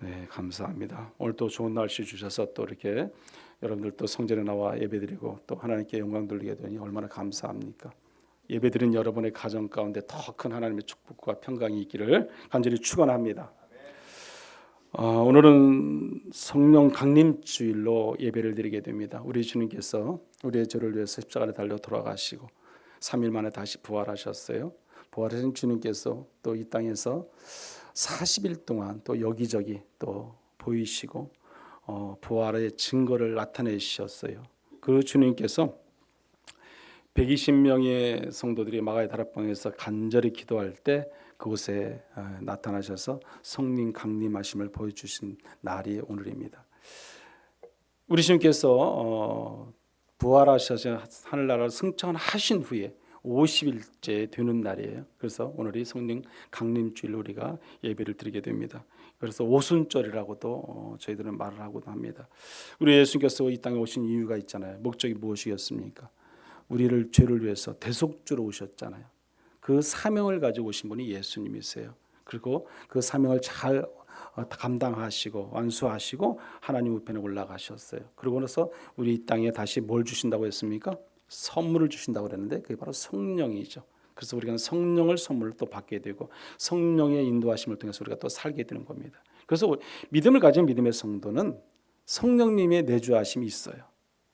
네, 감사합니다. 오늘 또 좋은 날씨 주셔서 또 이렇게 여러분들 또 성전에 나와 예배드리고 또 하나님께 영광 돌리게 되니 얼마나 감사합니까? 예배드린 여러분의 가정 가운데 더 큰 하나님의 축복과 평강이 있기를 간절히 축원합니다. 오늘은 성령 강림주일로 예배를 드리게 됩니다. 우리 주님께서 우리의 죄를 위해서 십자가에 달려 돌아가시고 3일 만에 다시 부활하셨어요. 부활하신 주님께서 또 이 땅에서 40일 동안 또 여기저기 또 보이시고 부활의 증거를 나타내셨어요. 그 주님께서 120명의 성도들이 마가의 다락방에서 간절히 기도할 때 그곳에 나타나셔서 성령 강림하심을 보여주신 날이 오늘입니다. 우리 주님께서 부활하셔서 하늘나라를 승천하신 후에 50일째 되는 날이에요. 그래서 오늘이 성령 강림주일로 우리가 예배를 드리게 됩니다. 그래서 오순절이라고도 저희들은 말을 하고도 합니다. 우리 예수님께서 이 땅에 오신 이유가 있잖아요. 목적이 무엇이었습니까? 우리를 죄를 위해서 대속주로 오셨잖아요. 그 사명을 가지고 오신 분이 예수님이세요. 그리고 그 사명을 잘 감당하시고 완수하시고 하나님 우편에 올라가셨어요. 그러고 나서 우리 이 땅에 다시 뭘 주신다고 했습니까? 선물을 주신다고 그랬는데 그게 바로 성령이죠. 그래서 우리가 성령을 선물로 또 받게 되고 성령의 인도하심을 통해서 우리가 또 살게 되는 겁니다. 그래서 믿음을 가진 믿음의 성도는 성령님의 내주하심이 있어요.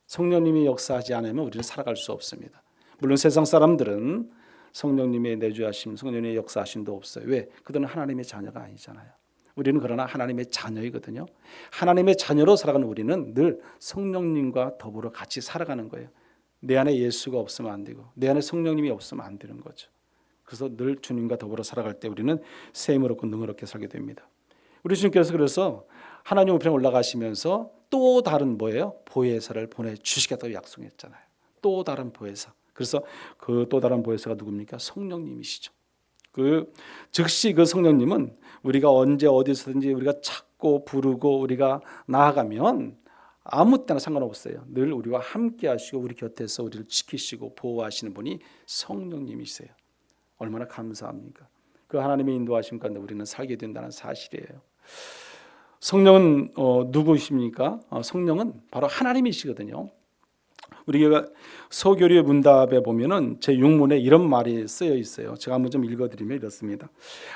성령님이 역사하지 않으면 우리는 살아갈 수 없습니다. 물론 세상 사람들은 성령님의 내주하심, 성령님의 역사하심도 없어요. 왜? 그들은 하나님의 자녀가 아니잖아요. 우리는 그러나 하나님의 자녀이거든요. 하나님의 자녀로 살아가는 우리는 늘 성령님과 더불어 같이 살아가는 거예요. 내 안에 예수가 없으면 안 되고 내 안에 성령님이 없으면 안 되는 거죠. 그래서 늘 주님과 더불어 살아갈 때 우리는 셈을 얻고 능을 얻게 살게 됩니다. 우리 주님께서 그래서 하나님 우편에 올라가시면서 또 다른 뭐예요? 보혜사를 보내주시겠다고 약속했잖아요. 또 다른 보혜사. 그래서 그 또 다른 보혜사가 누굽니까? 성령님이시죠. 즉시 그 성령님은 우리가 언제 어디서든지 우리가 찾고 부르고 우리가 나아가면 아무 때나 상관없어요. 늘 우리와 함께 하시고 우리 곁에서 우리를 지키시고 보호하시는 분이 성령님이세요. 얼마나 감사합니까? 그 하나님의 인도하심 가운데 우리는 살게 된다는 사실이에요. 성령은 누구십니까? 성령은 바로 하나님이시거든요. 우리가 서교류의 문답에 보면은 제 6문에 이런 말이 쓰여 있어요. 제가 한번 좀 읽어드리면 이렇습니다.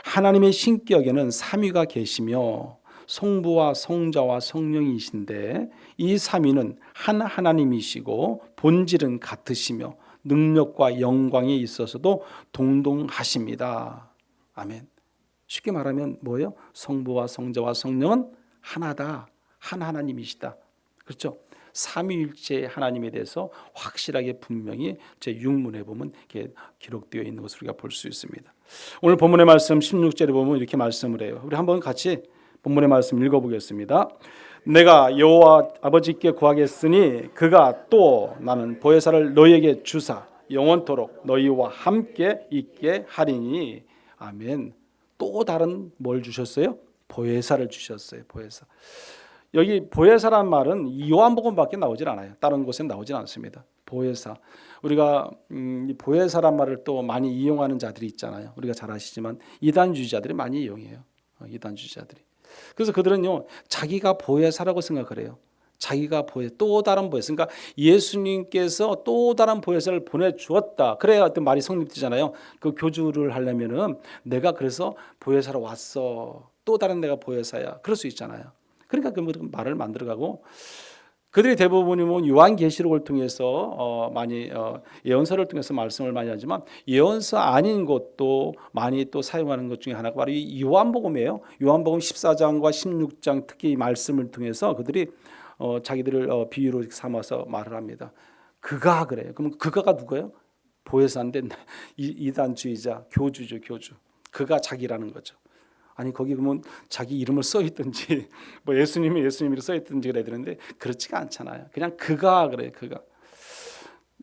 하나님의 신격에는 삼위가 계시며 성부와 성자와 성령이신데 이 삼위는 한 하나님이시고 본질은 같으시며 능력과 영광에 있어서도 동동하십니다. 아멘. 쉽게 말하면 뭐예요? 성부와 성자와 성령은 하나다. 한 하나님이시다. 그렇죠? 삼위일체 하나님에 대해서 확실하게 분명히 제 6문에 보면 이렇게 기록되어 있는 것을 우리가 볼 수 있습니다. 오늘 본문의 말씀 16절에 보면 이렇게 말씀을 해요. 우리 한번 같이 본문의 말씀 읽어보겠습니다. 내가 여호와 아버지께 구하겠으니 그가 또 나는 보혜사를 너희에게 주사 영원토록 너희와 함께 있게 하리니. 아멘. 또 다른 뭘 주셨어요? 보혜사를 주셨어요. 보혜사. 여기 보혜사란 말은 요한복음밖에 나오질 않아요. 다른 곳에 나오질 않습니다. 보혜사. 우리가 이 보혜사란 말을 또 많이 이용하는 자들이 있잖아요. 우리가 잘 아시지만 이단주의자들이 많이 이용해요. 이단주의자들이. 그래서 그들은요 자기가 보혜사라고 생각을 해요. 자기가 또 다른 보혜사. 그러니까 예수님께서 또 다른 보혜사를 보내주었다. 그래야 어떤 말이 성립되잖아요. 그 교주를 하려면은 내가 그래서 보혜사로 왔어. 또 다른 내가 보혜사야. 그럴 수 있잖아요. 그러니까 그 말을 만들어가고 그들이 대부분이 뭐 요한계시록을 통해서 많이 예언서를 통해서 말씀을 많이 하지만 예언서 아닌 것도 많이 또 사용하는 것 중에 하나가 바로 이 요한복음이에요. 요한복음 14장과 16장 특히 이 말씀을 통해서 그들이 자기들을 비유로 삼아서 말을 합니다. 그가 그래요. 그럼 그가가 누구예요? 보혜사인데 이단주의자, 교주죠, 교주. 그가 자기라는 거죠. 아니 거기 보면 자기 이름을 써 있든지 뭐 예수님이 예수님으로 써 있든지 그래야 되는데 그렇지가 않잖아요. 그냥 그가 그래요.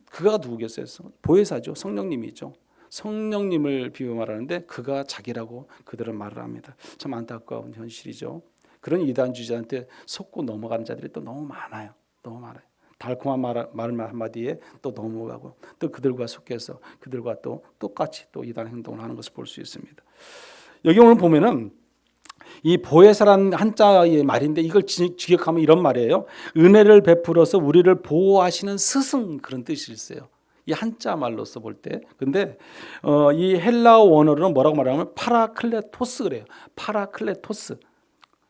그가 누구겠어요? 보혜사죠. 성령님이죠. 성령님을 비유 말하는데 그가 자기라고 그들은 말을 합니다. 참 안타까운 현실이죠. 그런 이단주의자한테 속고 넘어가는 자들이 또 너무 많아요. 너무 많아요. 달콤한 말 한마디에 또 넘어가고 또 그들과 속해서 그들과 또 똑같이 또 이단 행동을 하는 것을 볼 수 있습니다. 여기 오늘 보면은 이 보혜사라는 한자의 말인데 이걸 직역하면 이런 말이에요. 은혜를 베풀어서 우리를 보호하시는 스승, 그런 뜻이 있어요. 이 한자 말로서 볼 때. 근데 이 헬라어 원어로는 뭐라고 말하면 파라클레토스 그래요. 파라클레토스.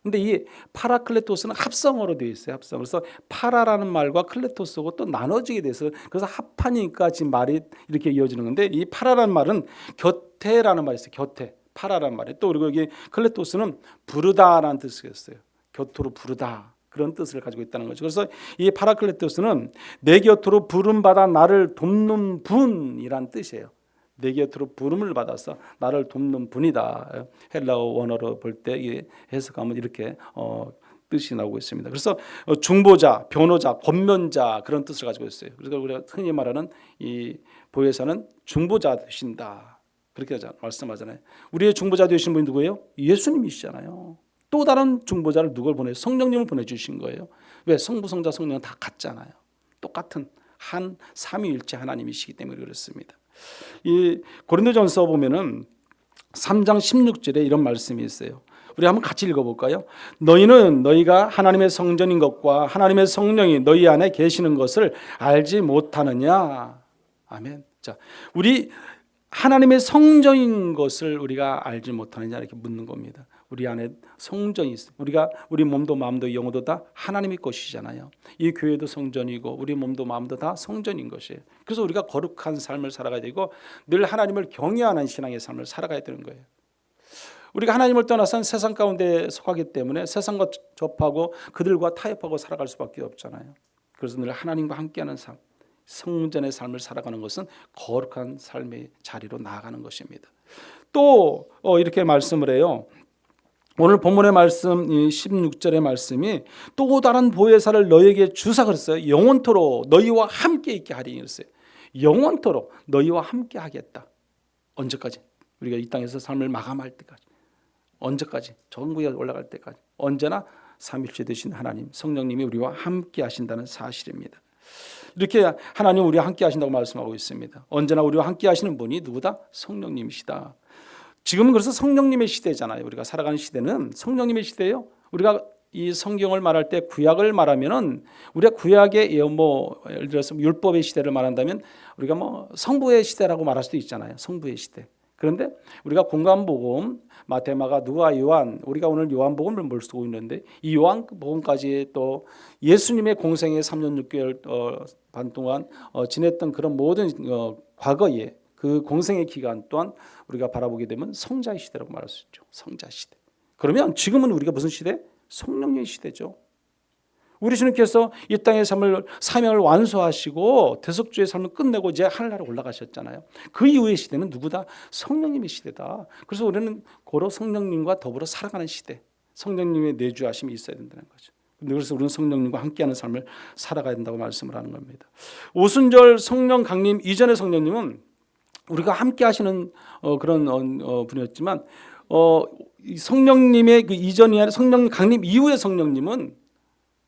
근데 이 파라클레토스는 합성어로 되어 있어요. 합성. 그래서 파라라는 말과 클레토스고 또 나눠지게 돼서 그래서 합하니까 지금 말이 이렇게 이어지는 건데, 이 파라라는 말은 곁에라는 말이 있어요. 곁에. 파라라는 말이. 또 그리고 여기 클레토스는 부르다라는 뜻이었어요. 곁으로 부르다. 그런 뜻을 가지고 있다는 거죠. 그래서 이 파라클레토스는 내 곁으로 부름 받아 나를 돕는 분이란 뜻이에요. 내 곁으로 부름을 받아서 나를 돕는 분이다. 헬라어 원어로 볼 때 해석하면 이렇게 뜻이 나오고 있습니다. 그래서 중보자, 변호자, 권면자, 그런 뜻을 가지고 있어요. 그래서 우리가 흔히 말하는 이 보혜사는 중보자 되신다. 그렇게 말씀하잖아요. 우리의 중보자 되신 분이 누구예요? 예수님이시잖아요. 또 다른 중보자를 누굴 보내요? 성령님을 보내주신 거예요. 왜? 성부, 성자, 성령은 다 같잖아요. 똑같은 한 삼위일체 하나님이시기 때문에 그렇습니다. 이 고린도전서 보면은 3장 16절에 이런 말씀이 있어요. 우리 한번 같이 읽어볼까요? 너희는 너희가 하나님의 성전인 것과 하나님의 성령이 너희 안에 계시는 것을 알지 못하느냐. 아멘. 자, 우리 하나님의 성전인 것을 우리가 알지 못하느냐 이렇게 묻는 겁니다. 우리 안에 성전이 있어요. 우리 몸도 마음도 영혼도 다 하나님의 것이잖아요. 이 교회도 성전이고 우리 몸도 마음도 다 성전인 것이에요. 그래서 우리가 거룩한 삶을 살아가야 되고 늘 하나님을 경외하는 신앙의 삶을 살아가야 되는 거예요. 우리가 하나님을 떠나서는 세상 가운데 속하기 때문에 세상과 접하고 그들과 타협하고 살아갈 수밖에 없잖아요. 그래서 늘 하나님과 함께하는 삶, 성전의 삶을 살아가는 것은 거룩한 삶의 자리로 나아가는 것입니다. 또 이렇게 말씀을 해요. 오늘 본문의 말씀 16절의 말씀이 또 다른 보혜사를 너희에게 주사 그랬어요. 영원토록 너희와 함께 있게 하리니 그랬어요. 영원토록 너희와 함께 하겠다. 언제까지? 우리가 이 땅에서 삶을 마감할 때까지. 언제까지? 천국에 올라갈 때까지. 언제나 삼위일체 되신 하나님 성령님이 우리와 함께 하신다는 사실입니다. 이렇게 하나님 우리와 함께 하신다고 말씀하고 있습니다. 언제나 우리와 함께 하시는 분이 누구다? 성령님이시다. 지금은 그래서 성령님의 시대잖아요. 우리가 살아가는 시대는 성령님의 시대예요. 우리가 이 성경을 말할 때 구약을 말하면은 우리가 구약의 예를 들어서 율법의 시대를 말한다면 우리가 성부의 시대라고 말할 수도 있잖아요. 성부의 시대. 그런데 우리가 공관복음, 마태, 마가, 누가, 요한, 우리가 오늘 요한복음을 뭘 쓰고 있는데 이 요한복음까지 또 예수님의 공생의 3년 6개월 반 동안 지냈던 그런 모든 과거에 그 공생의 기간 또한 우리가 바라보게 되면 성자의 시대라고 말할 수 있죠. 성자 시대. 그러면 지금은 우리가 무슨 시대? 성령의 시대죠. 우리 주님께서 이 땅의 사명을 완수하시고 대속주의 삶을 끝내고 이제 하늘나라에 올라가셨잖아요. 그 이후의 시대는 누구다? 성령님의 시대다. 그래서 우리는 고로 성령님과 더불어 살아가는 시대, 성령님의 내주하심이 있어야 된다는 거죠. 그래서 우리는 성령님과 함께하는 삶을 살아가야 된다고 말씀을 하는 겁니다. 오순절 성령 강림 이전의 성령님은 우리가 함께 하시는 그런 분이었지만 성령님의 그 이전이 아니라 성령 강림 이후의 성령님은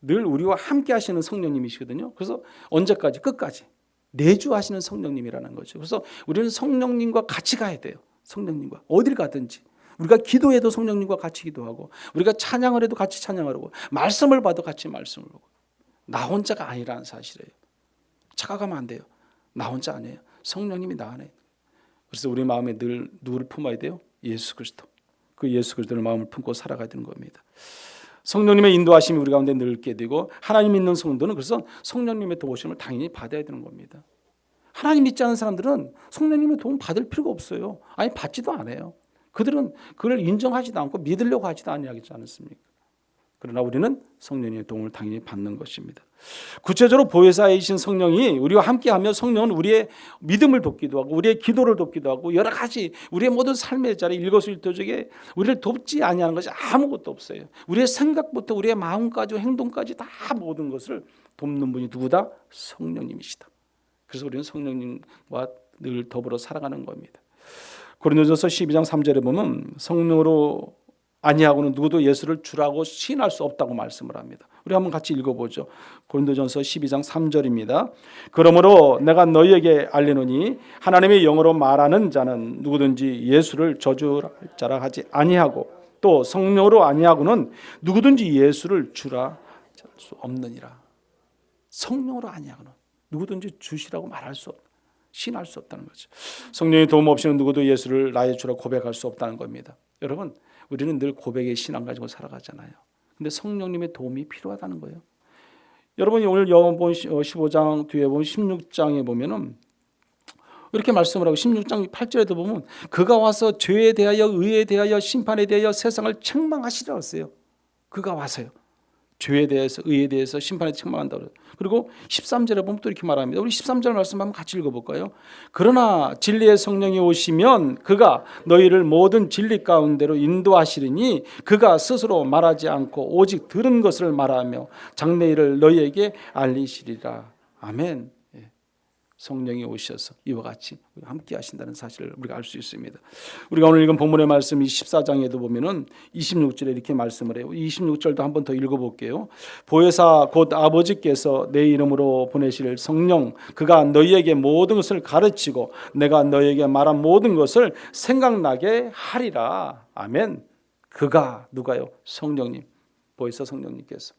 늘 우리와 함께 하시는 성령님이시거든요. 그래서 언제까지? 끝까지 내주하시는 성령님이라는 거죠. 그래서 우리는 성령님과 같이 가야 돼요. 성령님과 어딜 가든지 우리가 기도해도 성령님과 같이 기도하고 우리가 찬양을 해도 같이 찬양을 하고 말씀을 봐도 같이 말씀을 하고 나 혼자가 아니라는 사실이에요. 착각하면 안 돼요. 나 혼자 아니에요. 성령님이 나 안에. 그래서 우리 마음에 늘 누구를 품어야 돼요? 예수 그리스도. 그 예수 그리스도를 마음을 품고 살아가야 되는 겁니다. 성령님의 인도하심이 우리 가운데 늘 있게 되고 하나님 믿는 성도는 그래서 성령님의 도우심을 당연히 받아야 되는 겁니다. 하나님 믿지 않는 사람들은 성령님의 도움 받을 필요가 없어요. 아니 받지도 않아요. 그들은 그걸 인정하지도 않고 믿으려고 하지도 않지 않습니까? 그러나 우리는 성령님의 도움을 당연히 받는 것입니다. 구체적으로 보혜사이신 성령이 우리와 함께하며 성령은 우리의 믿음을 돕기도 하고 우리의 기도를 돕기도 하고 여러 가지 우리의 모든 삶의 자리 일거수일투족에 우리를 돕지 아니하는 것이 아무것도 없어요. 우리의 생각부터 우리의 마음까지 행동까지 다 모든 것을 돕는 분이 누구다? 성령님이시다. 그래서 우리는 성령님과 늘 더불어 살아가는 겁니다. 고린도전서 12장 3절에 보면 성령으로 아니하고는 누구도 예수를 주라고 시인할 수 없다고 말씀을 합니다. 우리 한번 같이 읽어보죠. 고린도전서 12장 3절입니다. 그러므로 내가 너희에게 알리노니 하나님의 영으로 말하는 자는 누구든지 예수를 저주할 자라 하지 아니하고 또 성령으로 아니하고는 누구든지 예수를 주라 할 수 없느니라. 성령으로 아니하고는 누구든지 주시라고 말할 수 없다. 신할 수 없다는 거죠. 성령의 도움 없이는 누구도 예수를 나의 주라 고백할 수 없다는 겁니다. 여러분, 우리는 늘 고백의 신앙 가지고 살아가잖아요. 근데 성령님의 도움이 필요하다는 거예요. 여러분이 오늘 요한복음 15장 뒤에 보면 16장에 보면은 이렇게 말씀을 하고 16장 8절에도 보면 그가 와서 죄에 대하여 의에 대하여 심판에 대하여 세상을 책망하시라 했어요. 그가 와서요. 죄에 대해서 의에 대해서 심판에 책망한다고. 그리고 13절에 보면 또 이렇게 말합니다. 우리 13절 말씀 한번 같이 읽어볼까요? 그러나 진리의 성령이 오시면 그가 너희를 모든 진리 가운데로 인도하시리니 그가 스스로 말하지 않고 오직 들은 것을 말하며 장래일을 너희에게 알리시리라. 아멘. 성령이 오셔서 이와 같이 함께 하신다는 사실을 우리가 알 수 있습니다. 우리가 오늘 읽은 본문의 말씀 14장에도 보면은 26절에 이렇게 말씀을 해요. 26절도 한 번 더 읽어볼게요. 보혜사 곧 아버지께서 내 이름으로 보내실 성령 그가 너희에게 모든 것을 가르치고 내가 너희에게 말한 모든 것을 생각나게 하리라. 아멘. 그가 누가요? 성령님. 보혜사 성령님께서.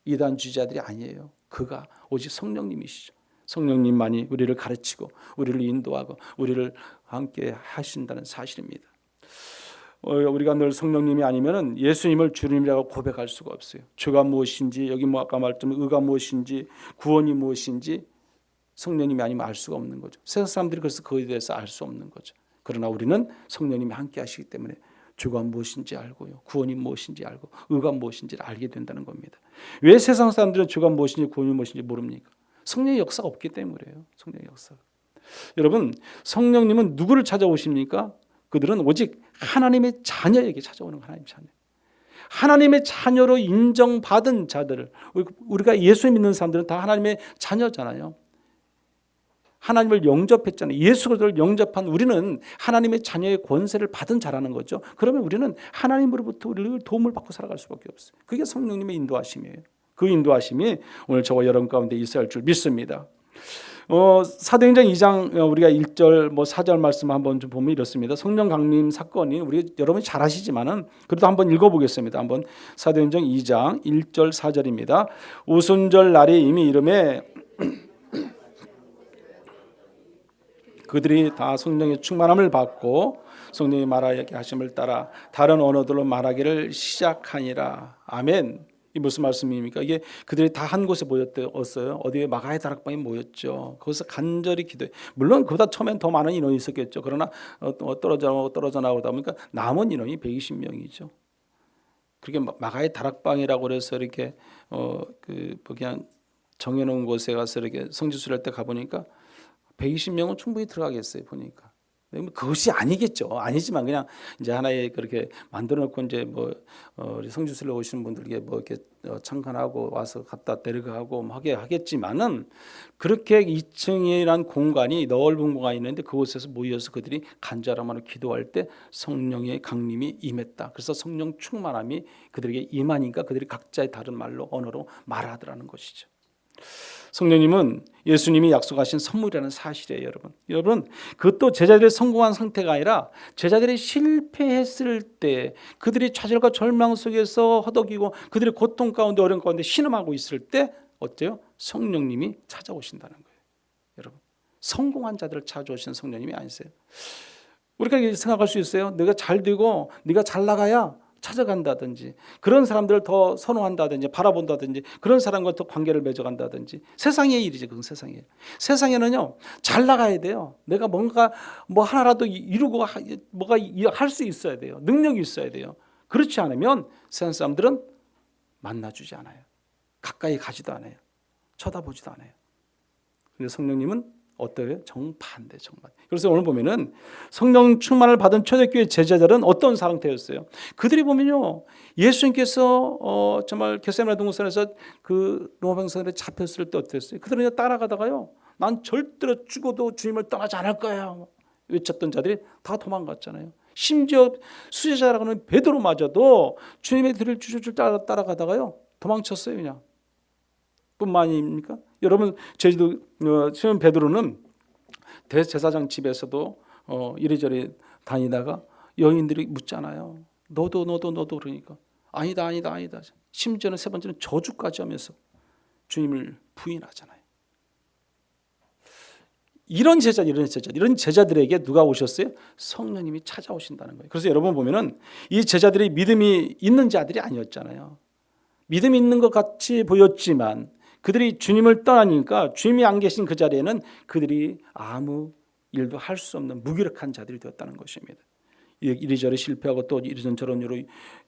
이단 주자들이 아니에요. 그가 오직 성령님이시죠. 성령님만이 우리를 가르치고 우리를 인도하고 우리를 함께 하신다는 사실입니다. 우리가 늘 성령님이 아니면은 예수님을 주님이라고 고백할 수가 없어요. 주가 무엇인지 여기 뭐 아까 말했지만 의가 무엇인지 구원이 무엇인지 성령님이 아니면 알 수가 없는 거죠. 세상 사람들이 그래서 그에 대해서 알 수 없는 거죠. 그러나 우리는 성령님이 함께 하시기 때문에 주가 무엇인지 알고요. 구원이 무엇인지 알고 의가 무엇인지를 알게 된다는 겁니다. 왜 세상 사람들은 주가 무엇인지 구원이 무엇인지 모릅니까? 성령의 역사가 없기 때문이에요. 성령의 역사가. 여러분, 성령님은 누구를 찾아오십니까? 그들은 오직 하나님의 자녀에게 찾아오는 하나님의 자녀. 하나님의 자녀로 인정받은 자들을, 우리가 예수 믿는 사람들은 다 하나님의 자녀잖아요. 하나님을 영접했잖아요. 예수 그리스도를 영접한 우리는 하나님의 자녀의 권세를 받은 자라는 거죠. 그러면 우리는 하나님으로부터 우리를 도움을 받고 살아갈 수밖에 없어요. 그게 성령님의 인도하심이에요. 그 인도하심이 오늘 저와 여러분 가운데 있어야 할 줄 믿습니다. 사도행전 2장 우리가 1절 4절 말씀 한번 좀 보면 이렇습니다. 성령 강림 사건이 우리 여러분이 잘 아시지만은 그래도 한번 읽어보겠습니다. 한번 사도행전 2장 1절 4절입니다. 오순절 날이 이미 이름에 그들이 다 성령의 충만함을 받고 성령이 말하게 하심을 따라 다른 언어들로 말하기를 시작하니라. 아멘. 이 무슨 말씀입니까? 이게 그들이 다 한 곳에 모였어요. 어디에 마가의 다락방에 모였죠. 거기서 간절히 기도해. 물론 그보다 처음엔 더 많은 인원이 있었겠죠. 그러나 떨어져 나오다 보니까 남은 인원이 120명이죠. 그렇게 마가의 다락방이라고 해서 이렇게 그냥 정해놓은 곳에 가서 이렇게 성지순례 때 가보니까 120명은 충분히 들어가겠어요. 보니까. 그것이 아니겠죠. 아니지만 그냥 이제 하나의 그렇게 만들어 놓고 이제 우리 성지순례 오시는 분들에게 이렇게 참관하고 와서 갖다 데려가고 하게 하겠지만은 그렇게 2층이란 공간이 넓은 공간이 있는데 그곳에서 모여서 그들이 간절함으로 기도할 때 성령의 강림이 임했다. 그래서 성령 충만함이 그들에게 임하니까 그들이 각자의 다른 말로 언어로 말하더라는 것이죠. 성령님은 예수님이 약속하신 선물이라는 사실이에요, 여러분. 그것도 제자들이 성공한 상태가 아니라 제자들이 실패했을 때 그들이 좌절과 절망 속에서 허덕이고 그들이 고통 가운데 어려움 가운데 신음하고 있을 때 어때요? 성령님이 찾아오신다는 거예요, 여러분. 성공한 자들을 찾아오시는 성령님이 아니세요. 우리가 생각할 수 있어요. 내가 잘 되고 네가 잘 나가야 찾아간다든지 그런 사람들을 더 선호한다든지 바라본다든지 그런 사람과 더 관계를 맺어간다든지 세상의 일이죠. 그건 세상의 일. 세상에는요 잘 나가야 돼요. 내가 뭔가 하나라도 이루고 뭐가 할 수 있어야 돼요. 능력이 있어야 돼요. 그렇지 않으면 세상 사람들은 만나주지 않아요. 가까이 가지도 않아요. 쳐다보지도 않아요. 근데 성령님은 어때요? 정반대. 그래서 오늘 보면은 성령 충만을 받은 초대교회 제자들은 어떤 상태였어요? 그들이 보면요, 예수님께서 정말 겟세마네 동산에서 그 로마 병사들에 잡혔을 때 어땠어요? 그들은 따라가다가요, 난 절대로 죽어도 주님을 떠나지 않을 거야 외쳤던 자들이 다 도망갔잖아요. 심지어 수제자라고 하는 베드로마저도 주님의 뒤를 줄줄 따라가다가요 도망쳤어요. 그냥 뿐만 아닙니까? 여러분, 제주도 시몬 베드로는 대제사장 집에서도 이리저리 다니다가 여인들이 묻잖아요. 너도 그러니까 아니다. 심지어는 세 번째는 저주까지 하면서 주님을 부인하잖아요. 이런 제자들에게 누가 오셨어요? 성령님이 찾아오신다는 거예요. 그래서 여러분 보면은 이 제자들이 믿음이 있는 자들이 아니었잖아요. 믿음이 있는 것 같이 보였지만 그들이 주님을 떠나니까 주님이 안 계신 그 자리에는 그들이 아무 일도 할 수 없는 무기력한 자들이 되었다는 것입니다. 이리저리 실패하고 또 이리저런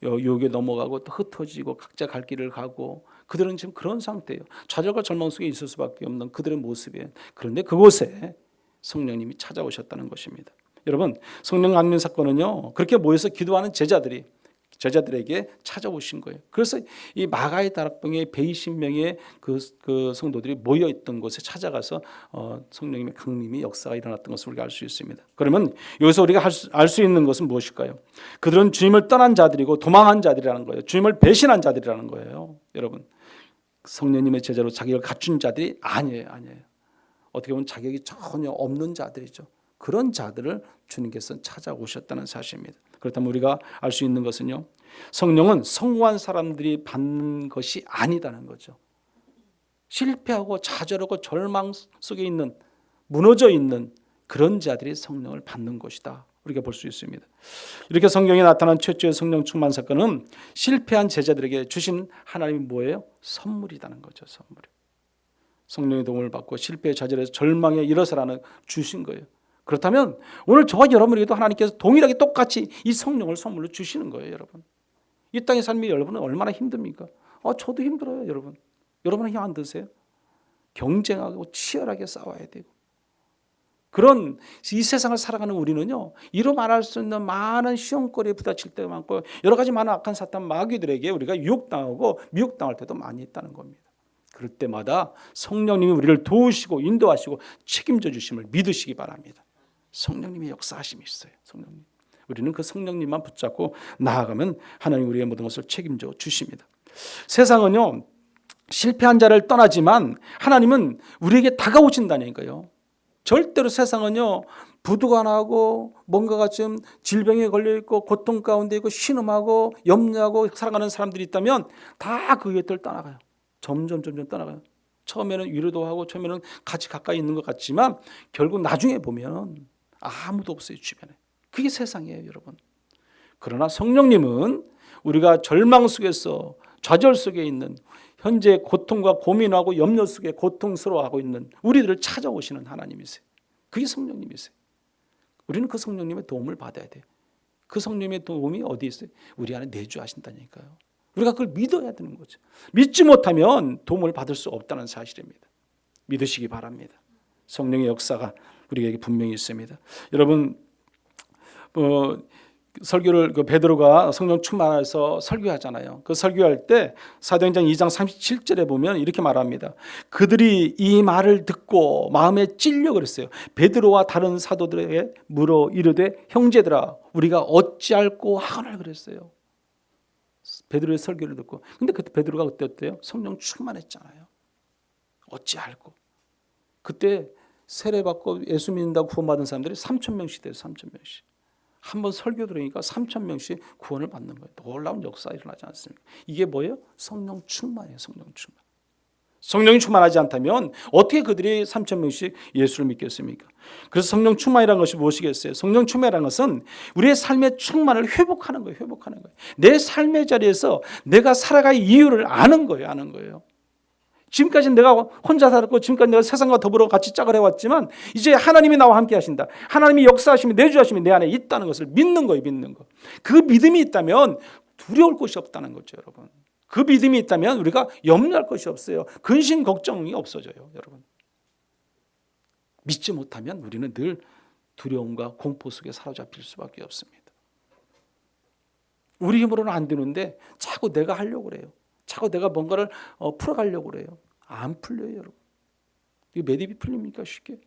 유혹에 넘어가고 또 흩어지고 각자 갈 길을 가고 그들은 지금 그런 상태예요. 좌절과 절망 속에 있을 수밖에 없는 그들의 모습이에요. 그런데 그곳에 성령님이 찾아오셨다는 것입니다. 여러분, 성령 강림 사건은요, 그렇게 모여서 기도하는 제자들에게 찾아오신 거예요. 그래서 이 마가의 다락방에 120명의 그 성도들이 모여 있던 곳에 찾아가서 성령님의 강림이 역사가 일어났던 것을 우리가 알 수 있습니다. 그러면 여기서 우리가 알 수 있는 것은 무엇일까요? 그들은 주님을 떠난 자들이고 도망한 자들이라는 거예요. 주님을 배신한 자들이라는 거예요. 여러분, 성령님의 제자로 자격을 갖춘 자들이 아니에요. 어떻게 보면 자격이 전혀 없는 자들이죠. 그런 자들을 주님께서 찾아오셨다는 사실입니다. 그렇다면 우리가 알 수 있는 것은요, 성령은 성공한 사람들이 받는 것이 아니다는 거죠. 실패하고 좌절하고 절망 속에 있는, 무너져 있는 그런 자들이 성령을 받는 것이다, 우리가 볼 수 있습니다. 이렇게 성경에 나타난 최초의 성령 충만 사건은 실패한 제자들에게 주신 하나님이 뭐예요? 선물이라는 거죠. 선물. 성령의 도움을 받고 실패에 좌절해서 절망에 일어서라는 주신 거예요. 그렇다면 오늘 저와 여러분에게도 하나님께서 동일하게 똑같이 이 성령을 선물로 주시는 거예요. 여러분, 이 땅의 삶이 여러분은 얼마나 힘듭니까? 저도 힘들어요. 여러분은 힘 안 드세요? 경쟁하고 치열하게 싸워야 되고, 그런 이 세상을 살아가는 우리는요, 이로 말할 수 있는 많은 시험거리에 부딪힐 때가 많고 여러 가지 많은 악한 사탄 마귀들에게 우리가 유혹당하고 미혹당할 때도 많이 있다는 겁니다. 그럴 때마다 성령님이 우리를 도우시고 인도하시고 책임져 주심을 믿으시기 바랍니다. 성령님의 역사하심이 있어요. 성령님. 우리는 그 성령님만 붙잡고 나아가면 하나님 우리의 모든 것을 책임져 주십니다. 세상은요, 실패한 자를 떠나지만 하나님은 우리에게 다가오신다니까요. 절대로 세상은요, 부도가 나고 뭔가가 좀 질병에 걸려 있고 고통 가운데 있고 신음하고 염려하고 살아가는 사람들이 있다면 다 그 곁을 떠나가요. 점점 떠나가요. 처음에는 위로도 하고 처음에는 같이 가까이 있는 것 같지만 결국 나중에 보면 아무도 없어요, 주변에. 그게 세상이에요, 여러분. 그러나 성령님은 우리가 절망 속에서 좌절 속에 있는, 현재 고통과 고민하고 염려 속에 고통스러워하고 있는 우리들을 찾아오시는 하나님이세요. 그게 성령님이세요. 우리는 그 성령님의 도움을 받아야 돼요. 그 성령님의 도움이 어디 있어요? 우리 안에 내주하신다니까요. 우리가 그걸 믿어야 되는 거죠. 믿지 못하면 도움을 받을 수 없다는 사실입니다. 믿으시기 바랍니다. 성령의 역사가 우리에게 분명히 있습니다. 여러분, 설교를 베드로가 성령 충만해서 설교하잖아요. 그 설교할 때 사도행전 2장 37절에 보면 이렇게 말합니다. 그들이 이 말을 듣고 마음에 찔려 그랬어요. 베드로와 다른 사도들에게 물어 이르되 형제들아 우리가 어찌할꼬 하거늘 그랬어요. 베드로의 설교를 듣고. 근데 그때 베드로가 그때 어때요? 성령 충만했잖아요. 어찌할꼬. 그때 세례받고 예수 믿는다고 구원받은 사람들이 3,000명씩 돼요. 3,000명씩. 한번 설교 들으니까 3,000명씩 구원을 받는 거예요. 놀라운 역사가 일어나지 않습니까? 이게 뭐예요? 성령 충만이에요. 성령 충만. 성령이 충만하지 않다면 어떻게 그들이 3,000명씩 예수를 믿겠습니까? 그래서 성령 충만이라는 것이 무엇이겠어요? 성령 충만이라는 것은 우리의 삶의 충만을 회복하는 거예요. 회복하는 거예요. 내 삶의 자리에서 내가 살아갈 이유를 아는 거예요. 지금까지 내가 혼자 살았고 지금까지 내가 세상과 더불어 같이 짝을 해왔지만 이제 하나님이 나와 함께 하신다. 하나님이 역사하심이 내주하심이 내 안에 있다는 것을 믿는 거예요. 믿는 거. 그 믿음이 있다면 두려울 것이 없다는 거죠. 여러분. 그 믿음이 있다면 우리가 염려할 것이 없어요. 근심 걱정이 없어져요. 여러분. 믿지 못하면 우리는 늘 두려움과 공포 속에 사로잡힐 수밖에 없습니다. 우리 힘으로는 안 되는데 자꾸 내가 하려고 그래요. 자꾸 내가 뭔가를 풀어가려고 그래요. 안 풀려요, 여러분. 이게 매듭이 풀립니까? 쉽게?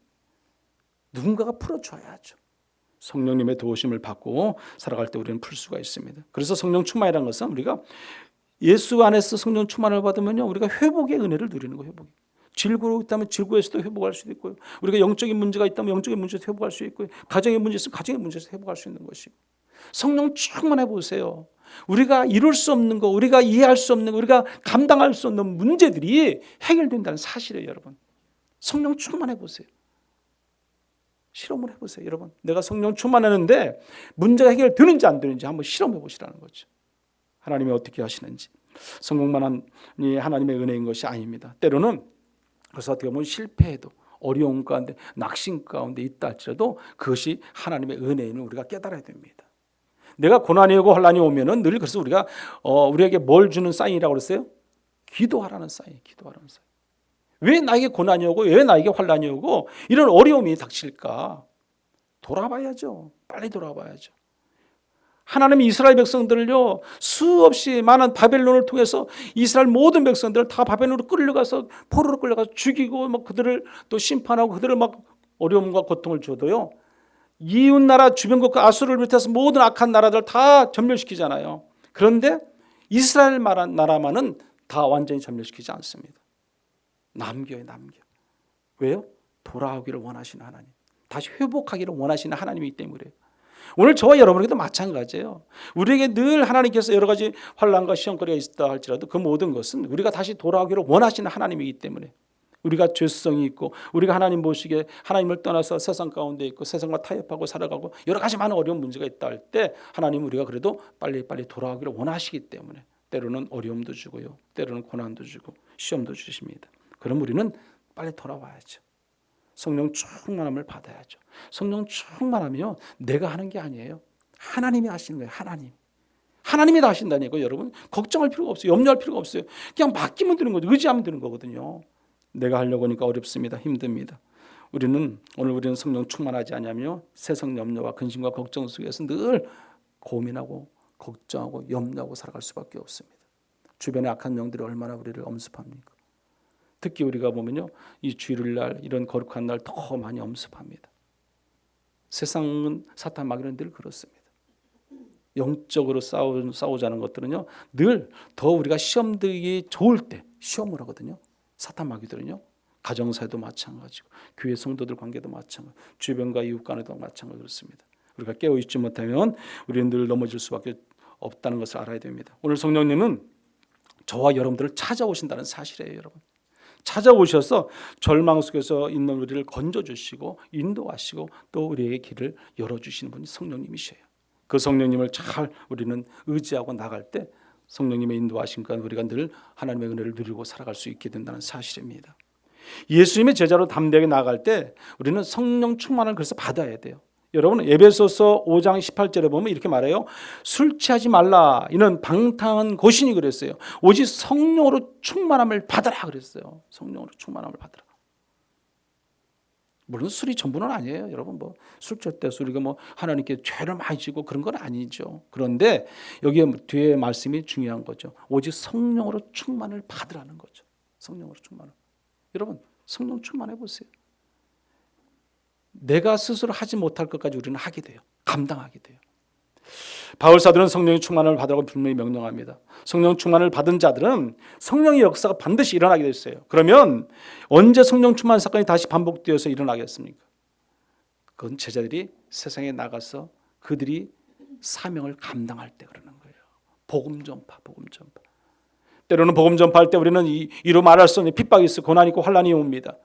누군가가 풀어줘야죠. 성령님의 도우심을 받고 살아갈 때 우리는 풀 수가 있습니다. 그래서 성령 충만이라는 것은 우리가 예수 안에서 성령 충만을 받으면요, 우리가 회복의 은혜를 누리는 거예요. 회복. 질고로 있다면 질고에서도 회복할 수도 있고요. 우리가 영적인 문제가 있다면 영적인 문제에서 회복할 수 있고요. 가정의 문제 있으면 가정의 문제에서 회복할 수 있는 것이고. 성령 충만해 보세요. 우리가 이룰 수 없는 거, 우리가 이해할 수 없는 거, 우리가 감당할 수 없는 문제들이 해결된다는 사실이에요, 여러분. 성령 충만해 보세요. 실험을 해보세요, 여러분. 내가 성령 충만하는데 문제가 해결되는지 안 되는지 한번 실험해 보시라는 거죠. 하나님이 어떻게 하시는지. 성령만이 하나님의 은혜인 것이 아닙니다. 때로는 그래서 어떻게 보면 실패해도 어려운 가운데 낙심 가운데 있다 할지라도 그것이 하나님의 은혜임을 우리가 깨달아야 됩니다. 내가 고난이 오고 환난이 오면은 늘 그래서 우리가 우리에게 뭘 주는 사인이라고 그랬어요? 기도하라는 사인, 기도하라는 사인. 왜 나에게 고난이 오고 왜 나에게 환난이 오고 이런 어려움이 닥칠까? 돌아봐야죠. 빨리 돌아봐야죠. 하나님이 이스라엘 백성들을요 수없이 많은 바벨론을 통해서 이스라엘 모든 백성들을 다 바벨론으로 끌려가서 포로로 끌려가서 죽이고 막 그들을 또 심판하고 그들을 막 어려움과 고통을 줘도요 이웃 나라 주변국가 아수르를 비롯해서 모든 악한 나라들 다 전멸시키잖아요. 그런데 이스라엘 나라만은 다 완전히 전멸시키지 않습니다. 남겨요, 남겨. 왜요? 돌아오기를 원하시는 하나님, 다시 회복하기를 원하시는 하나님이기 때문에. 오늘 저와 여러분에게도 마찬가지예요. 우리에게 늘 하나님께서 여러 가지 환난과 시험거리가 있다 할지라도 그 모든 것은 우리가 다시 돌아오기를 원하시는 하나님이기 때문에. 우리가 죄성이 있고 우리가 하나님 보시기에 하나님을 떠나서 세상 가운데 있고 세상과 타협하고 살아가고 여러 가지 많은 어려운 문제가 있다 할 때 하나님은 우리가 그래도 빨리빨리 돌아오기를 원하시기 때문에 때로는 어려움도 주고요, 때로는 고난도 주고 시험도 주십니다. 그럼 우리는 빨리 돌아와야죠. 성령 충만함을 받아야죠. 성령 충만하면 내가 하는 게 아니에요. 하나님이 하시는 거예요. 하나님이 다 하신다니까요. 여러분 걱정할 필요가 없어요. 염려할 필요가 없어요. 그냥 맡기면 되는 거죠. 의지하면 되는 거거든요. 내가 하려고 하니까 어렵습니다. 힘듭니다. 우리는 성령 충만하지 않냐며 세상 염려와 근심과 걱정 속에서 늘 고민하고 걱정하고 염려하고 살아갈 수밖에 없습니다. 주변의 악한 영들이 얼마나 우리를 엄습합니까? 특히 우리가 보면요, 이 주일날 이런 거룩한 날 더 많이 엄습합니다. 세상은 사탄 마귀는 늘 그렇습니다. 영적으로 싸우자는 것들은요, 늘 더 우리가 시험 들기 좋을 때 시험을 하거든요. 사탄 마귀들은요, 가정사에도 마찬가지고 교회 성도들 관계도 마찬가지, 주변과 이웃 간에도 마찬가지 그렇습니다. 우리가 깨어 있지 못하면 우리는 늘 넘어질 수밖에 없다는 것을 알아야 됩니다. 오늘 성령님은 저와 여러분들을 찾아오신다는 사실이에요, 여러분. 찾아오셔서 절망 속에서 있는 우리를 건져주시고 인도하시고 또 우리에게 길을 열어주시는 분이 성령님이셔요. 그 성령님을 잘 우리는 의지하고 나갈 때 성령님의 인도하심과 우리가 늘 하나님의 은혜를 누리고 살아갈 수 있게 된다는 사실입니다. 예수님의 제자로 담대하게 나아갈 때 우리는 성령 충만을 그래서 받아야 돼요. 여러분 에베소서 5장 18절에 보면 이렇게 말해요. 술 취하지 말라. 이는 방탕한 고신이 그랬어요. 오직 성령으로 충만함을 받으라 그랬어요. 성령으로 충만함을 받으라. 물론 술이 전부는 아니에요. 여러분 술 취할 때 우리가 하나님께 죄를 많이 지고 그런 건 아니죠. 그런데 여기 뒤에 말씀이 중요한 거죠. 오직 성령으로 충만을 받으라는 거죠. 성령으로 충만을. 여러분 성령 충만해 보세요. 내가 스스로 하지 못할 것까지 우리는 하게 돼요. 감당하게 돼요. 바울 사도는 성령의 충만을 받으라고 분명히 명령합니다. 성령 충만을 받은 자들은 성령의 역사가 반드시 일어나게 됐어요. 그러면 언제 성령 충만 사건이 다시 반복되어서 일어나겠습니까? 그건 제자들이 세상에 나가서 그들이 사명을 감당할 때 그러는 거예요. 복음 전파. 때로는 복음 전파할 때 우리는 이로 말할 수 없는 핍박이 있고 고난이 있고 환난이 옵니다.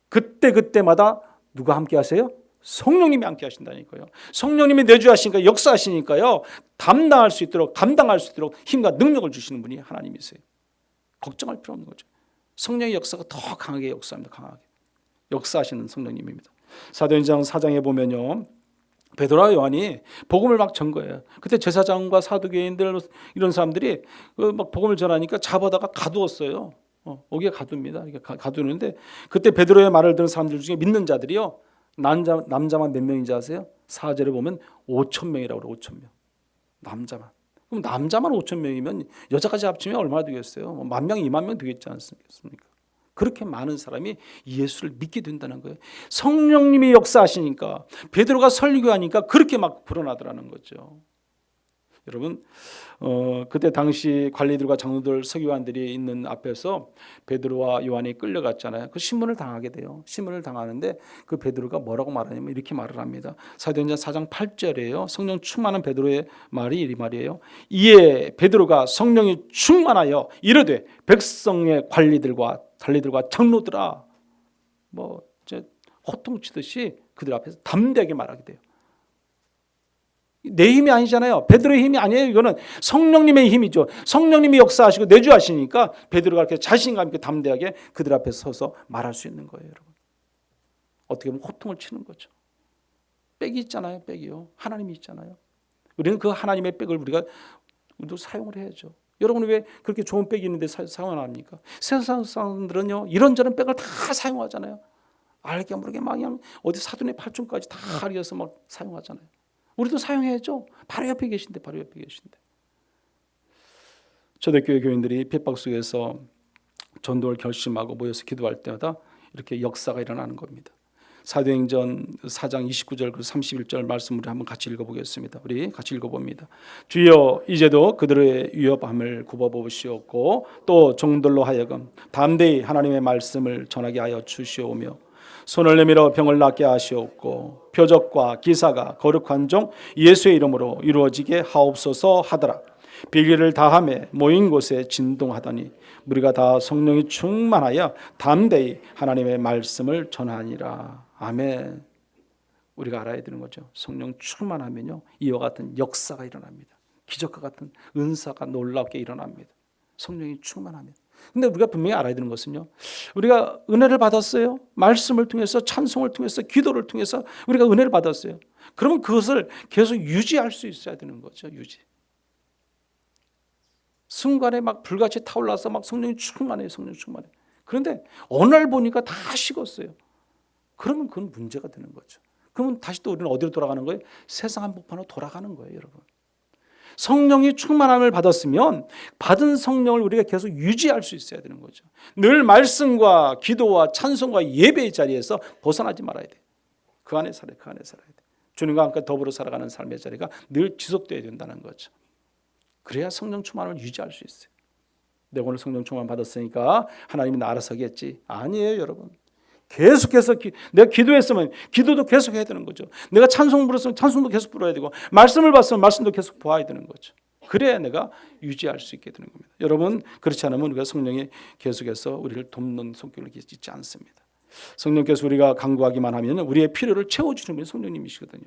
그때마다 누가 함께 하세요? 성령님이 함께 하신다니까요. 성령님이 내주하시니까 역사하시니까요. 감당할 수 있도록 힘과 능력을 주시는 분이 하나님이세요. 걱정할 필요 없는 거죠. 성령의 역사가 더 강하게 역사합니다. 강하게. 역사하시는 성령님입니다. 사도행전 4장에 보면요. 베드로와 요한이 복음을 막 전 거예요. 그때 제사장과 사두개인들 이런 사람들이 막 복음을 전하니까 잡아다가 가두었어요. 어기에 가둡니다. 가두는데 그때 베드로의 말을 듣는 사람들 중에 믿는 자들이요. 남자만 몇 명인지 아세요? 4절에 보면 5,000명이라고 그래요. 5,000명. 남자만. 그럼 남자만 5,000명이면 여자까지 합치면 얼마나 되겠어요? 10,000명, 20,000명 되겠지 않습니까? 그렇게 많은 사람이 예수를 믿게 된다는 거예요. 성령님이 역사하시니까 베드로가 설교하니까 그렇게 막 불어나더라는 거죠. 여러분 그때 당시 관리들과 장로들 서기관들이 있는 앞에서 베드로와 요한이 끌려갔잖아요. 그 신문을 당하게 돼요. 신문을 당하는데 그 베드로가 뭐라고 말하냐면 이렇게 말을 합니다. 사도행전 4장 8절이에요. 성령 충만한 베드로의 말이 이 말이에요. 이에 베드로가 성령이 충만하여 이르되 백성의 관리들과 관리들과 장로들아 뭐 이제 호통치듯이 그들 앞에서 담대하게 말하게 돼요. 내 힘이 아니잖아요. 베드로의 힘이 아니에요. 이거는 성령님의 힘이죠. 성령님이 역사하시고 내주하시니까 베드로가 이렇게 자신감 있게 담대하게 그들 앞에 서서 말할 수 있는 거예요, 여러분. 어떻게 보면 호통을 치는 거죠. 빽이 있잖아요, 빽이요. 하나님이 있잖아요. 우리는 그 하나님의 빽을 우리도 사용을 해야죠. 여러분 왜 그렇게 좋은 빽이 있는데 사용을 안 합니까? 세상 사람들은요 이런저런 빽을 다 사용하잖아요. 알게 모르게 막 그냥 어디 사돈의 팔촌까지 다 알려서 막 사용하잖아요. 우리도 사용해야죠. 바로 옆에 계신데. 초대교회 교인들이 핍박 속에서 전도를 결심하고 모여서 기도할 때마다 이렇게 역사가 일어나는 겁니다. 사도행전 4장 29절 31절 말씀 우리 한번 같이 읽어보겠습니다. 우리 같이 읽어봅니다. 주여 이제도 그들의 위협함을 굽어보시옵고 또 종들로 하여금 담대히 하나님의 말씀을 전하게 하여 주시오며 손을 내밀어 병을 낫게 하시옵고 표적과 기사가 거룩한 종 예수의 이름으로 이루어지게 하옵소서 하더라. 비밀을 다함에 모인 곳에 진동하더니 우리가 다 성령이 충만하여 담대히 하나님의 말씀을 전하니라. 아멘. 우리가 알아야 되는 거죠. 성령 충만하면요 이와 같은 역사가 일어납니다. 기적과 같은 은사가 놀랍게 일어납니다. 성령이 충만하면. 근데 우리가 분명히 알아야 되는 것은요, 우리가 은혜를 받았어요. 말씀을 통해서, 찬송을 통해서, 기도를 통해서 우리가 은혜를 받았어요. 그러면 그것을 계속 유지할 수 있어야 되는 거죠. 유지. 순간에 막 불같이 타올라서 막 성령이 충만해요. 성령 충만해. 그런데 어느 날 보니까 다 식었어요. 그러면 그건 문제가 되는 거죠. 그러면 다시 또 우리는 어디로 돌아가는 거예요? 세상 한복판으로 돌아가는 거예요, 여러분. 성령이 충만함을 받았으면 받은 성령을 우리가 계속 유지할 수 있어야 되는 거죠. 늘 말씀과 기도와 찬송과 예배의 자리에서 벗어나지 말아야 돼요. 그 안에 살아야 돼. 주님과 함께 더불어 살아가는 삶의 자리가 늘 지속되어야 된다는 거죠. 그래야 성령 충만을 유지할 수 있어요. 내가 오늘 성령 충만 받았으니까 하나님이 나 알아서 하겠지. 아니에요, 여러분. 계속해서 내가 기도했으면 기도도 계속 해야 되는 거죠. 내가 찬송 불렀으면 찬송도 계속 불어야 되고 말씀을 봤으면 말씀도 계속 보아야 되는 거죠. 그래야 내가 유지할 수 있게 되는 겁니다. 여러분 그렇지 않으면 우리가 성령이 계속해서 우리를 돕는 손길을 있지 않습니다. 성령께서 우리가 간구하기만 하면 우리의 필요를 채워주는 분이 성령님이시거든요.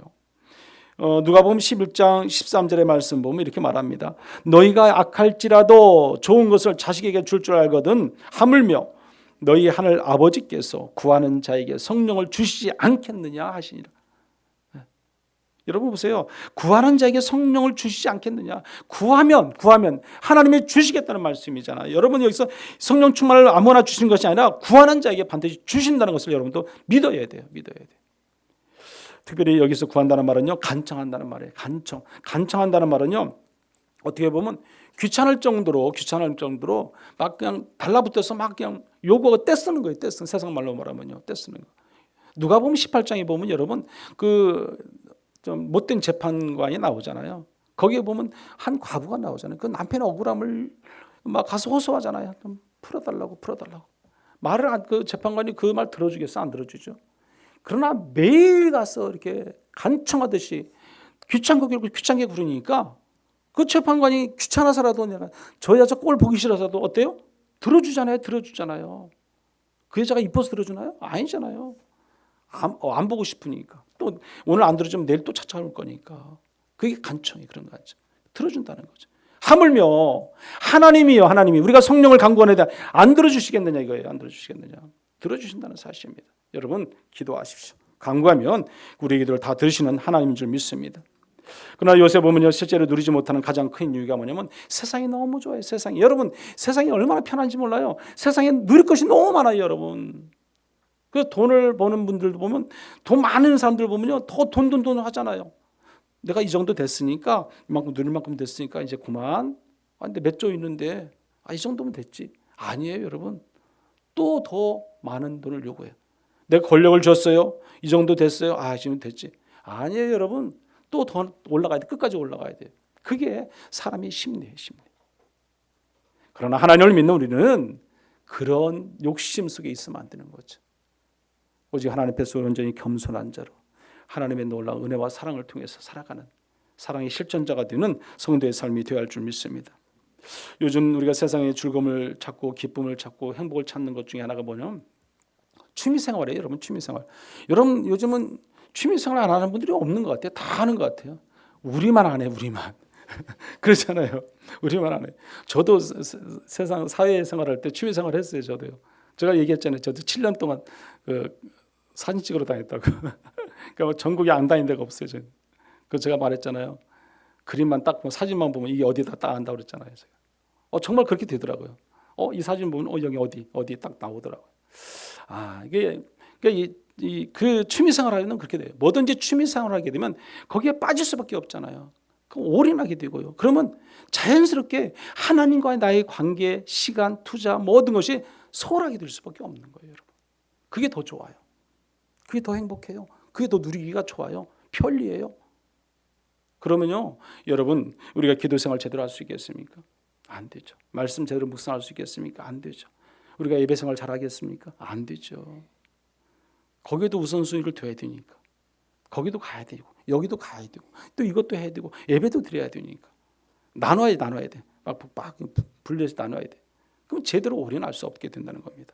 누가복음 11장 13절의 말씀 보면 이렇게 말합니다. 너희가 악할지라도 좋은 것을 자식에게 줄 줄 알거든 하물며 너희 하늘 아버지께서 구하는 자에게 성령을 주시지 않겠느냐 하시니라. 여러분 보세요. 구하는 자에게 성령을 주시지 않겠느냐. 구하면 하나님이 주시겠다는 말씀이잖아요. 여러분 여기서 성령 충만을 아무나 주신 것이 아니라 구하는 자에게 반드시 주신다는 것을 여러분도 믿어야 돼요. 특별히 여기서 구한다는 말은요, 간청한다는 말이에요. 간청한다는 말은요, 어떻게 보면 귀찮을 정도로 막 그냥 달라붙어서 막 그냥 요구하고 떼쓰는 거예요. 세상 말로 말하면요, 떼쓰는 거. 누가복음 18장에 보면 여러분 그 좀 못된 재판관이 나오잖아요. 거기에 보면 한 과부가 나오잖아요. 그 남편의 억울함을 막 가서 호소하잖아요. 좀 풀어달라고. 그 재판관이 그 말 들어주겠어? 안 들어주죠. 그러나 매일 가서 이렇게 간청하듯이 귀찮게 구르니까 그 재판관이 귀찮아서라도 내가 저 여자 꼴 보기 싫어서도 어때요? 들어주잖아요. 그 여자가 이뻐서 들어주나요? 아니잖아요. 안 보고 싶으니까. 또 오늘 안 들어주면 내일 또 찾아올 거니까. 그게 간청이 그런 거죠. 들어준다는 거죠. 하물며 하나님이 우리가 성령을 간구하는데 안 들어주시겠느냐 이거예요. 안 들어주시겠느냐. 들어주신다는 사실입니다. 여러분 기도하십시오. 간구하면 우리의 기도를 다 들으시는 하나님인 줄 믿습니다. 그러나 요새 보면요, 실제로 누리지 못하는 가장 큰 이유가 뭐냐면 세상이 너무 좋아요. 여러분 세상이 얼마나 편한지 몰라요. 세상에 누릴 것이 너무 많아요, 여러분. 그 돈을 버는 분들도 보면 돈 많은 사람들 보면요, 더 돈 하잖아요. 내가 이 정도 됐으니까 이만큼 누릴 만큼 됐으니까 이제 그만. 근데 몇 조 있는데 이 정도면 됐지. 아니에요, 여러분. 또 더 많은 돈을 요구해요. 내가 권력을 줬어요. 이 정도 됐어요. 지금 됐지. 아니에요, 여러분. 또 더 올라가야 돼. 끝까지 올라가야 돼요. 그게 사람의 심리예요, 심리. 그러나 하나님을 믿는 우리는 그런 욕심 속에 있으면 안 되는 거죠. 오직 하나님 앞에서 온전히 겸손한 자로 하나님의 놀라운 은혜와 사랑을 통해서 살아가는 사랑의 실천자가 되는 성도의 삶이 되어야 할 줄 믿습니다. 요즘 우리가 세상의 즐거움을 찾고 기쁨을 찾고 행복을 찾는 것 중에 하나가 뭐냐면 취미생활이에요. 여러분, 취미생활. 여러분, 요즘은 취미생활 안 하는 분들이 없는 것 같아요. 다 하는 것 같아요. 우리만 안 해, 우리만. 그렇잖아요. 우리만 안 해. 저도 세상 사회생활할 때 취미생활 했어요. 저도요. 제가 얘기했잖아요. 저도 7년 동안 사진 찍으러 다녔다고. 그러니까 전국에 안 다닌 데가 없어요. 저는. 그 제가 말했잖아요. 그림만 딱 사진만 보면 이게 어디다 딱 안다고 그랬잖아요. 제가. 정말 그렇게 되더라고요. 이 사진 보면 여기 어디 딱 나오더라고요. 이게 그 취미생활하는 그렇게 돼요. 뭐든지 취미생활하게 되면 거기에 빠질 수밖에 없잖아요. 올인하게 되고요. 그러면 자연스럽게 하나님과의 나의 관계, 시간, 투자 모든 것이 소홀하게 될 수밖에 없는 거예요, 여러분. 그게 더 좋아요. 그게 더 행복해요. 그게 더 누리기가 좋아요. 편리해요. 그러면요, 여러분, 우리가 기도 생활 제대로 할 수 있겠습니까? 안 되죠. 말씀 제대로 묵상할 수 있겠습니까? 안 되죠. 우리가 예배 생활 잘하겠습니까? 안 되죠. 거기에도 우선순위를 둬야 되니까. 거기도 가야 되고 여기도 가야 되고 또 이것도 해야 되고 예배도 드려야 되니까 나눠야 돼. 막 분리해서 나눠야 돼. 그럼 제대로 올인할 수 없게 된다는 겁니다.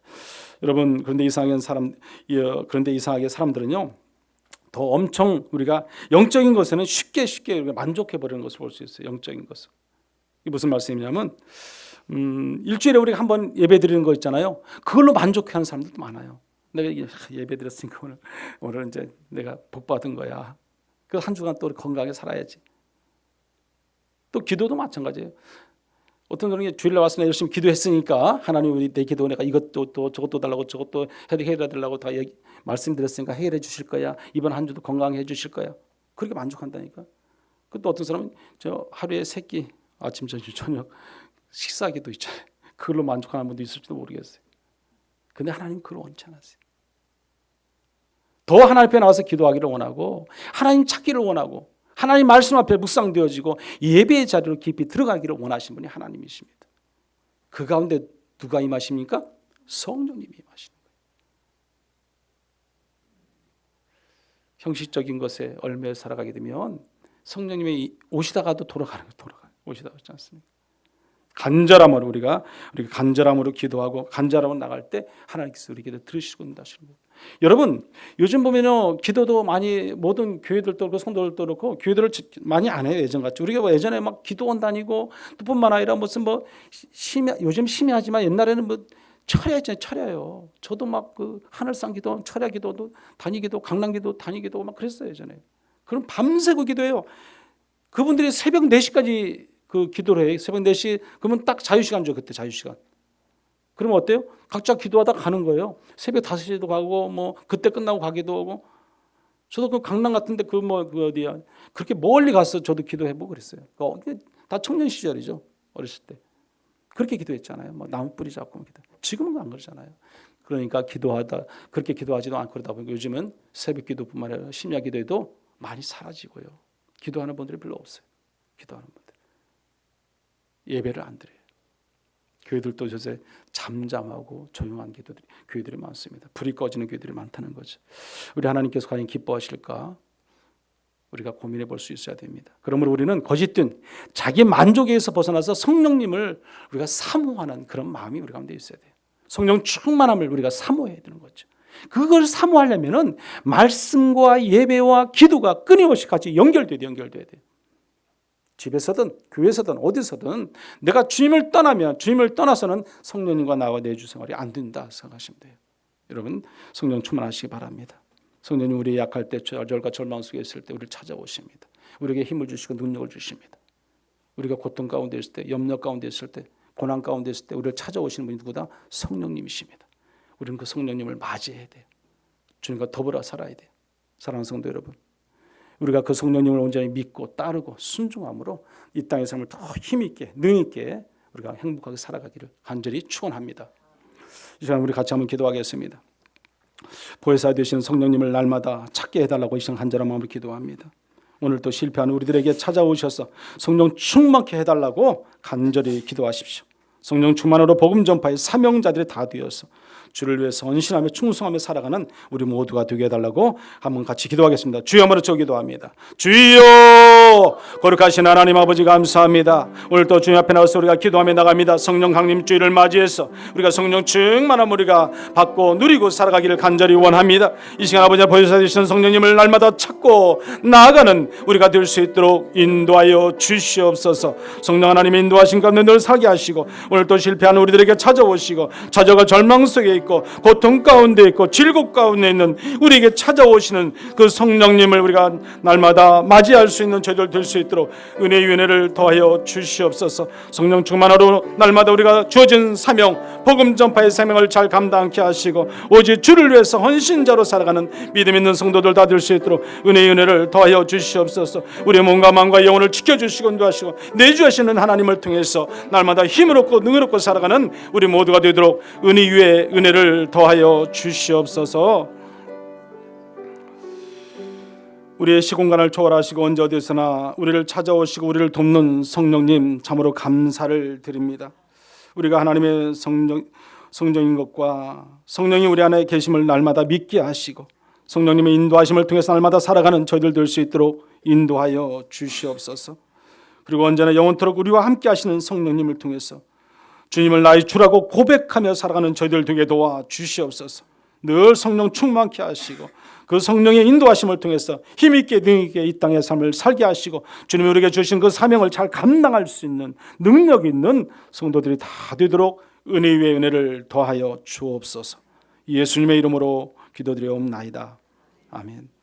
여러분, 그런데 이상하게 사람들은요, 더 엄청 우리가 영적인 것에는 쉽게 만족해 버리는 것을 볼 수 있어요. 영적인 것은. 이게 무슨 말씀이냐면 일주일에 우리가 한번 예배 드리는 거 있잖아요. 그걸로 만족해하는 사람들도 많아요. 내가 예배 드렸으니까 오늘 이제 내가 복 받은 거야. 그 한 주간 또 건강하게 살아야지. 또 기도도 마찬가지예요. 어떤 분이 주일날 와서 열심히 기도했으니까 하나님 내 기도 내가 이것도 또 저것도 달라고 저것도 해결해 달라고 다 말씀드렸으니까 해결해 주실 거야. 이번 한 주도 건강해 주실 거야. 그렇게 만족한다니까. 또 어떤 사람은 저 하루에 3끼 아침 점심 저녁 식사기도 있잖아요. 그걸로 만족하는 분도 있을지도 모르겠어요. 근데 하나님 그걸 원치 않으세요. 더 하나님 앞에 나와서 기도하기를 원하고 하나님 찾기를 원하고 하나님 말씀 앞에 묵상되어지고 예배의 자리로 깊이 들어가기를 원하시는 분이 하나님이십니다. 그 가운데 누가 임하십니까? 성령님이 임하시는 거예요. 형식적인 것에 얽매여 살아가게 되면 성령님이 오시다가도 돌아가요. 오시다가 그렇지 않습니까? 간절함으로 우리가 간절함으로 기도하고 간절함으로 나갈 때 하나님께서 우리 기도 들으시고 인도하시는 거예요. 여러분, 요즘 보면요, 기도도 많이 모든 교회들도 그렇고 성도들도 그렇고 교회들을 많이 안 해요. 예전같이 우리가 예전에 막 기도원 다니고 뿐만 아니라 무슨 요즘 심야하지만 옛날에는 철야요. 저도 막 그 하늘상 기도, 철야 기도도 다니기도, 강남기도 다니기도 막 그랬어요 예전에. 그럼 밤새고 기도해요. 그분들이 새벽 4시까지 그 기도를 해요. 새벽 4시 그러면 딱 자유시간이죠. 그때 자유시간. 그러면 어때요? 각자 기도하다 가는 거예요. 새벽 5시에도 가고 그때 끝나고 가기도 하고. 저도 그 강남 같은데 그 어디야 그렇게 멀리 가서 저도 기도해보고 그랬어요. 다 청년 시절이죠. 어렸을 때 그렇게 기도했잖아요. 나무 뿌리 잡고 기도. 지금은 안 그러잖아요. 그러니까 그렇게 기도하지도 않고 그러다 보니까 요즘은 새벽 기도뿐만 아니라 심야 기도에도 많이 사라지고요. 기도하는 분들이 별로 없어요. 기도하는 분들 예배를 안 드려요. 교회들도 요새 잠잠하고 조용한 교회들이 많습니다. 불이 꺼지는 교회들이 많다는 거죠. 우리 하나님께서 과연 기뻐하실까? 우리가 고민해 볼 수 있어야 됩니다. 그러므로 우리는 거짓된 자기 만족에서 벗어나서 성령님을 우리가 사모하는 그런 마음이 우리 가운데 있어야 돼요. 성령 충만함을 우리가 사모해야 되는 거죠. 그걸 사모하려면은 말씀과 예배와 기도가 끊임없이 같이 연결돼야 돼요. 집에서든 교회에서든 어디서든 내가 주님을 떠나서는 성령님과 나와 내 주 생활이 안 된다 생각하시면 돼요. 여러분, 성령 충만하시기 바랍니다. 성령님 우리 약할 때, 좌절과 절망 속에 있을 때 우리를 찾아오십니다. 우리에게 힘을 주시고 능력을 주십니다. 우리가 고통 가운데 있을 때, 염려 가운데 있을 때, 고난 가운데 있을 때 우리를 찾아오시는 분이 누구다? 성령님이십니다. 우리는 그 성령님을 맞이해야 돼요. 주님과 더불어 살아야 돼요. 사랑하는 성도 여러분, 우리가 그 성령님을 온전히 믿고 따르고 순종함으로 이 땅의 삶을 더 힘있게 능있게 우리가 행복하게 살아가기를 간절히 축원합니다. 이 시간 우리 같이 한번 기도하겠습니다. 보혜사 되시는 성령님을 날마다 찾게 해달라고 이 시간 간절한 마음으로 기도합니다. 오늘 또 실패한 우리들에게 찾아오셔서 성령 충만케 해달라고 간절히 기도하십시오. 성령 충만으로 복음 전파의 사명자들이 다 되어서 주를 위해서 헌신하며 충성하며 살아가는 우리 모두가 되게 해달라고 한번 같이 기도하겠습니다. 주여 한번 저 기도합니다. 주여, 거룩하신 하나님 아버지 감사합니다. 오늘 또 주님 앞에 나와서 우리가 기도하며 나갑니다. 성령 강림 주일을 맞이해서 우리가 성령 충만함 우리가 받고 누리고 살아가기를 간절히 원합니다. 이 시간 아버지 보여주사 주시는 성령님을 날마다 찾고 나아가는 우리가 될 수 있도록 인도하여 주시옵소서. 성령 하나님의 인도하신 가운데 늘 살게 하시고 오늘 또 실패한 우리들에게 찾아오시고 좌절과 절망 속에 있고 고통 가운데 있고 질곡 가운데 있는 우리에게 찾아오시는 그 성령님을 우리가 날마다 맞이할 수 있는 저희들 될 수 있도록 은혜의 은혜를 더하여 주시옵소서. 성령 충만하로 날마다 우리가 주어진 사명, 복음 전파의 사명을 잘 감당케 하시고 오직 주를 위해서 헌신자로 살아가는 믿음 있는 성도들 다 될 수 있도록 은혜의 은혜를 더하여 주시옵소서. 우리의 몸과 마음과 영혼을 지켜주시고 인도하시고 내주하시는 하나님을 통해서 날마다 힘을 얻고 능을 얻고 살아가는 우리 모두가 되도록 은혜 위에 은혜를 더하여 주시옵소서. 우리의 시공간을 초월하시고 언제 어디서나 우리를 찾아오시고 우리를 돕는 성령님 참으로 감사를 드립니다. 우리가 하나님의 성령인 것과 성령이 우리 안에 계심을 날마다 믿게 하시고 성령님의 인도하심을 통해서 날마다 살아가는 저희들 될 수 있도록 인도하여 주시옵소서. 그리고 언제나 영원토록 우리와 함께 하시는 성령님을 통해서 주님을 나의 주라고 고백하며 살아가는 저희들 되게 도와 주시옵소서. 늘 성령 충만케 하시고 그 성령의 인도하심을 통해서 힘있게 능있게 이 땅의 삶을 살게 하시고 주님이 우리에게 주신 그 사명을 잘 감당할 수 있는 능력 있는 성도들이 다 되도록 은혜 위에 은혜를 더하여 주옵소서. 예수님의 이름으로 기도드리옵나이다. 아멘.